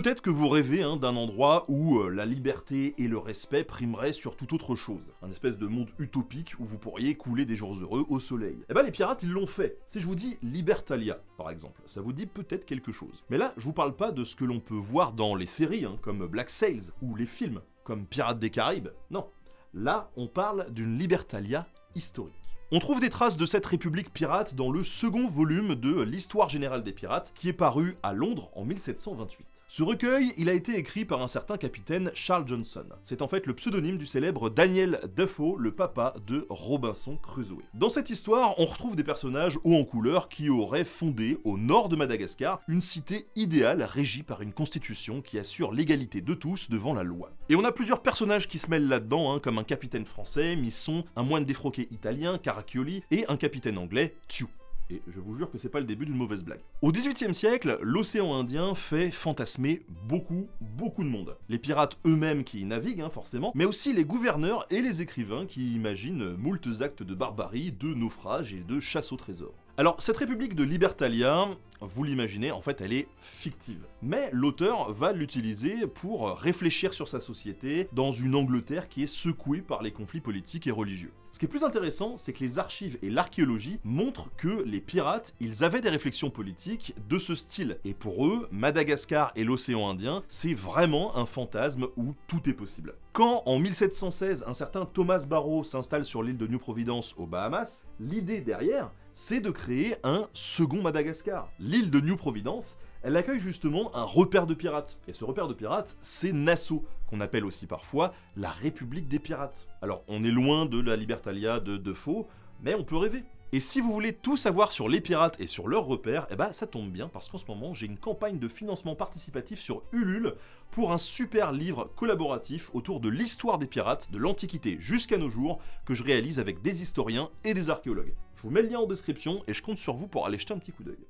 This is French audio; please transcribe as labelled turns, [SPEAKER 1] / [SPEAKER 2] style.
[SPEAKER 1] Peut-être que vous rêvez d'un endroit où la liberté et le respect primeraient sur toute autre chose. Un espèce de monde utopique où vous pourriez couler des jours heureux au soleil. Eh ben les pirates ils l'ont fait. Si je vous dis Libertalia par exemple, ça vous dit peut-être quelque chose. Mais là je vous parle pas de ce que l'on peut voir dans les séries comme Black Sails ou les films comme Pirates des Caraïbes. Non. Là on parle d'une Libertalia historique. On trouve des traces de cette république pirate dans le second volume de l'Histoire générale des pirates qui est paru à Londres en 1728. Ce recueil, il a été écrit par un certain capitaine Charles Johnson. C'est en fait le pseudonyme du célèbre Daniel Defoe, le papa de Robinson Crusoe. Dans cette histoire, on retrouve des personnages hauts en couleur qui auraient fondé, au nord de Madagascar, une cité idéale régie par une constitution qui assure l'égalité de tous devant la loi. Et on a plusieurs personnages qui se mêlent là-dedans, comme un capitaine français, Misson, un moine défroqué italien, Caraccioli, et un capitaine anglais, Tew. Et je vous jure que c'est pas le début d'une mauvaise blague. Au XVIIIe siècle, l'océan Indien fait fantasmer beaucoup de monde. Les pirates eux-mêmes qui y naviguent, forcément, mais aussi les gouverneurs et les écrivains qui imaginent moultes actes de barbarie, de naufrage et de chasse au trésor. Alors, cette république de Libertalia, vous l'imaginez, en fait, elle est fictive. Mais l'auteur va l'utiliser pour réfléchir sur sa société dans une Angleterre qui est secouée par les conflits politiques et religieux. Ce qui est plus intéressant, c'est que les archives et l'archéologie montrent que les pirates, ils avaient des réflexions politiques de ce style. Et pour eux, Madagascar et l'océan Indien, c'est vraiment un fantasme où tout est possible. Quand, en 1716, un certain Thomas Barrow s'installe sur l'île de New Providence aux Bahamas, l'idée derrière, c'est de créer un second Madagascar. L'île de New Providence, elle accueille justement un repère de pirates. Et ce repère de pirates, c'est Nassau, qu'on appelle aussi parfois la République des pirates. Alors, on est loin de la Libertalia de Defoe, mais on peut rêver. Et si vous voulez tout savoir sur les pirates et sur leurs repères, eh ben ça tombe bien parce qu'en ce moment j'ai une campagne de financement participatif sur Ulule pour un super livre collaboratif autour de l'histoire des pirates de l'Antiquité jusqu'à nos jours que je réalise avec des historiens et des archéologues. Je vous mets le lien en description et je compte sur vous pour aller jeter un petit coup d'œil.